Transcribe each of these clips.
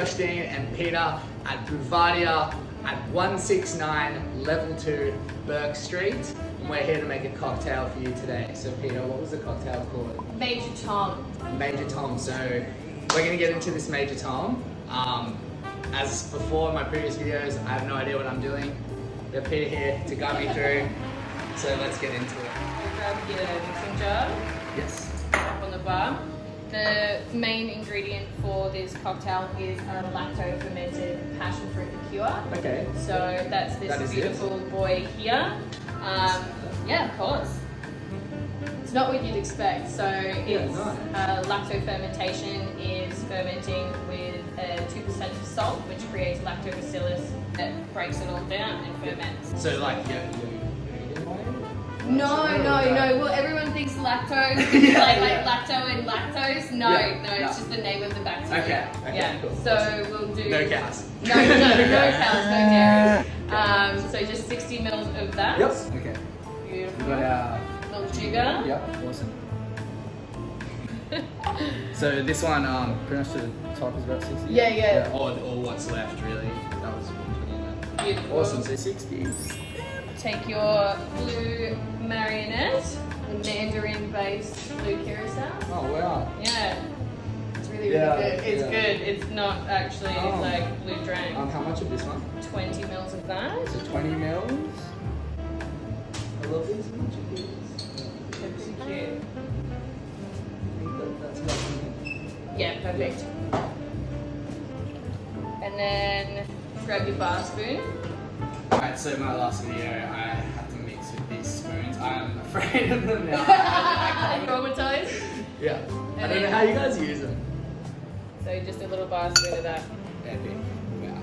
Justine and Peter at Bouvardia at 169 Level 2 Bourke Street. And we're here to make a cocktail for you today. So Peter, what was the cocktail called? Major Tom. Major Tom. So we're going to get into this Major Tom. As before in my previous videos, I have no idea what I'm doing. We have Peter here to guide me through. So let's get into it. Grab your mixing jar. Yes. Up on the bar. The main ingredient for this cocktail is a lacto-fermented passionfruit liqueur. Okay. So that's this beautiful boy here. Yeah, of course. It's not what you'd expect. So it's lacto-fermentation is fermenting with 2% of salt, which creates lactobacillus that breaks it all down and ferments. So like No. Well, everyone thinks lactose, like lacto and lactose. No, it's just the name of the bacteria. Okay, yeah. Cool. So we'll do no cows. No cows, no dairy. So just 60 mils of that. Yep. Okay. Beautiful. We got our little sugar. Yep. Awesome. So this one, pretty much to the top is about 60. Yeah. Or what's left really. That was beautiful. Awesome. So 60. Take your blue Marionette, the Mandarin-based blue curacao. Oh wow. Yeah. It's really good. It's good. It's not actually like blue drink. How much of this one? 20 mils of that. So 20 mils. I love these images. They're pretty cute. I think that's about it. Yeah, perfect. And then grab your bar spoon. Alright, so my last video, I had to mix with these spoons. I'm afraid of them now. Traumatized? Yeah. I don't know how you guys use them. So just a little bar spoon of that. Epic. Wow.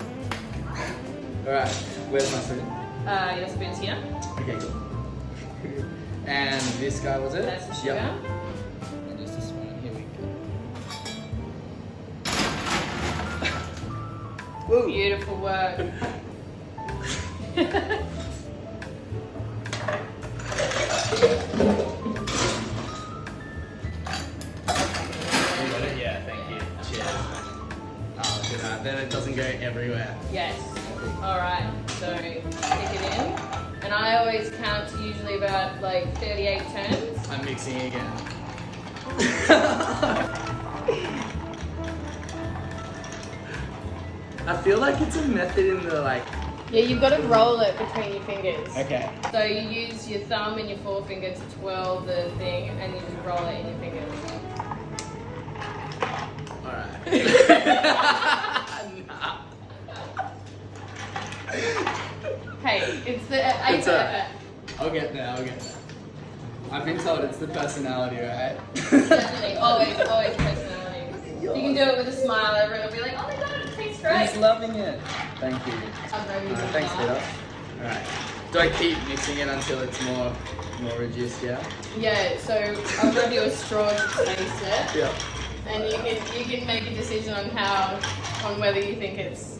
Alright, where's my spoon? Your spoon's here. Okay, cool. And this guy was it? That's the sugar. Yep. And just a spoon. Here we go. Woo! Beautiful work. Yeah, thank you. Cheers. Oh, look at that. Then it doesn't go everywhere. Yes. Alright, so stick it in. And I always count to usually about like 38 turns. I'm mixing again. I feel like it's a method in the like... Yeah, you've got to roll it between your fingers. Okay. So you use your thumb and your forefinger to twirl the thing and you just roll it in your fingers. Alright. Hey, it's the effort. I'll get there. I've been told it's the personality, right? Definitely, always personality. You can do it with a smile, everyone will be like, oh my god, it tastes great. He's loving it. Thank you. Thanks, that. Peter. Alright. Do I keep mixing it until it's more reduced, yeah? Yeah, so I'll grab you a straw to taste it. Yeah. And you can make a decision on whether you think it's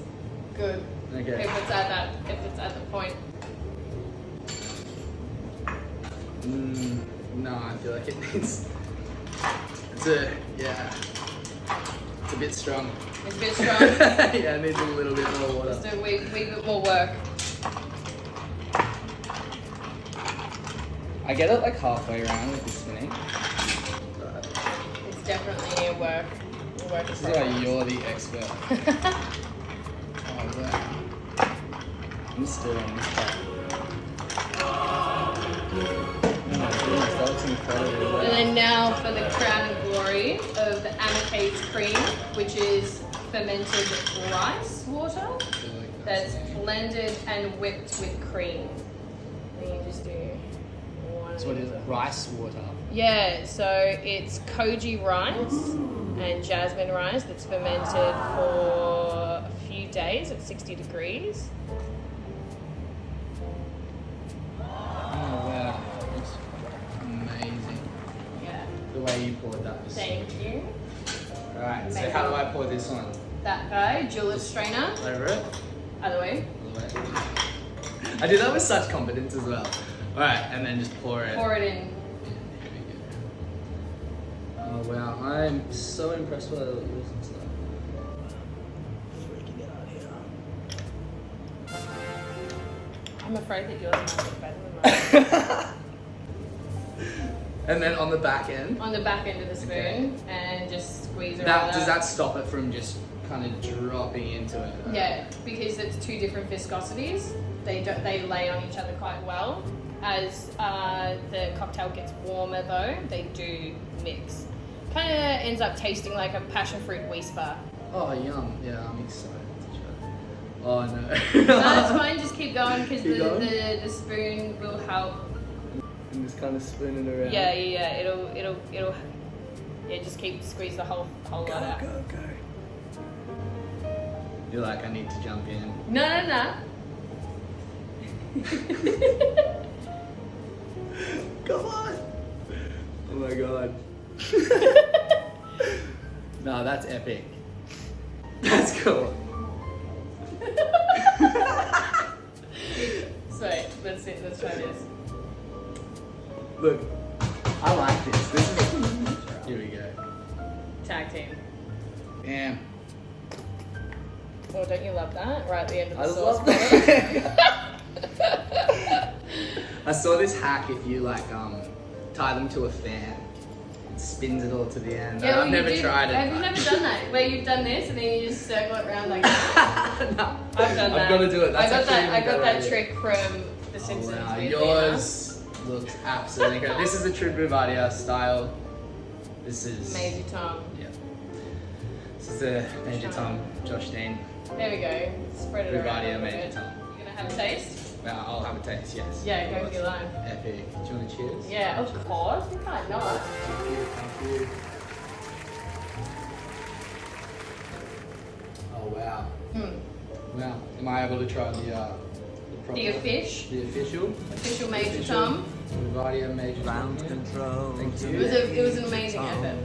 good. Okay. If it's at the point. No, I feel like it needs. It's a bit strong. It's a bit strong. Yeah, it needs a little bit more water. Just a wee bit more work. I get it like halfway around with this spinning. It's definitely a work. This is why you're the expert. Oh wow. I'm still on this part. Oh my goodness, that looks incredible. And then now for the crown and glory of the Amakaze cream, which is fermented rice water that's blended and whipped with cream. And you just do one. So what is it? Rice water? Yeah, so it's koji rice and jasmine rice that's fermented for a few days at 60 degrees. Oh wow, it's amazing. Yeah. The way you poured that was Thank you. Alright, so how do I pour this one? That guy, julep strainer. Over it? Other way. I do that with such confidence as well. Alright, and then just pour it. Pour it in. Oh wow, I'm so impressed by yours and stuff. I'm afraid that yours might be better than mine. And then on the back end. On the back end of the spoon, Okay. and just squeeze it That, out. does that stop it from just kind of dropping into it? Yeah, because it's two different viscosities. They lay on each other quite well. As the cocktail gets warmer, though, they do mix. Kind of ends up tasting like a passion fruit whisper. Oh, yum. Yeah, I'm excited to try. Oh, no. No, it's fine. Just keep going because Keep going? the spoon will help. And just kind of spinning around. Yeah. It'll. Yeah, just keep squeeze the whole lot out. Go. You're like, I need to jump in. No. Come on. Oh my god. No, that's epic. That's cool. Sweet. Let's see. Let's try this. Look, I like this. This is. Here we go. Tag team. Damn. Oh, don't you love that? Right at the end of the I sauce. love that. I saw this hack if you like tie them to a fan. It spins it all to the end. Yeah, I've never tried it. Have you never done that? Where you've done this and then you just circle it around like that? No. I've done that. I've got to do it. That's I got that idea. trick from The Oh, Simpsons. wow. weirdly Yours looks absolutely great. This is the true Bouvardia style. This is enough. Major Tom. Yeah. This is the Major Tom, Josh Dean. There we go. Spread it around. Bouvardia a little Major bit. Tom. You gonna have a taste? Well, I'll have a taste, yes. Yeah, go for your life. Epic. Do you want to cheers? Yeah, of course. You can't not. Thank you. Oh wow. Wow. Am I able to try the proper? The fish. The official? Official Major Tom. Bouvardia Major Tom. Control. Thank you. It was an amazing effort.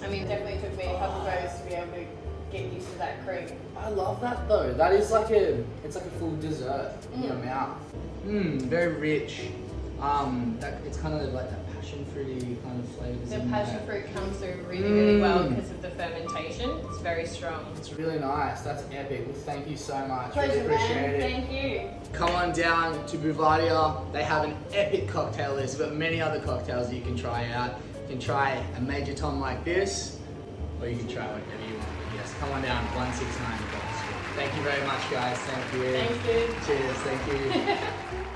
I mean, it definitely took me a couple of goes to be able to get used to that cream. I love that though. That is like it's like a full dessert in your mouth. Very rich. It's kind of like that passion fruity kind of flavors. The in passion there. fruit comes through really well because of the fermentation. It's very strong. It's really nice. That's epic. Well, thank you so much. Pleasure, Really appreciate man. it. Thank you. Come on down to Bouvardia. They have an epic cocktail list. They've got many other cocktails that you can try out. You can try a Major Tom like this, or you can try whatever you want. But yes, come on down, 169 Bourke. Thank you very much, guys. Thank you. Thanks, dude. Cheers. Thank you.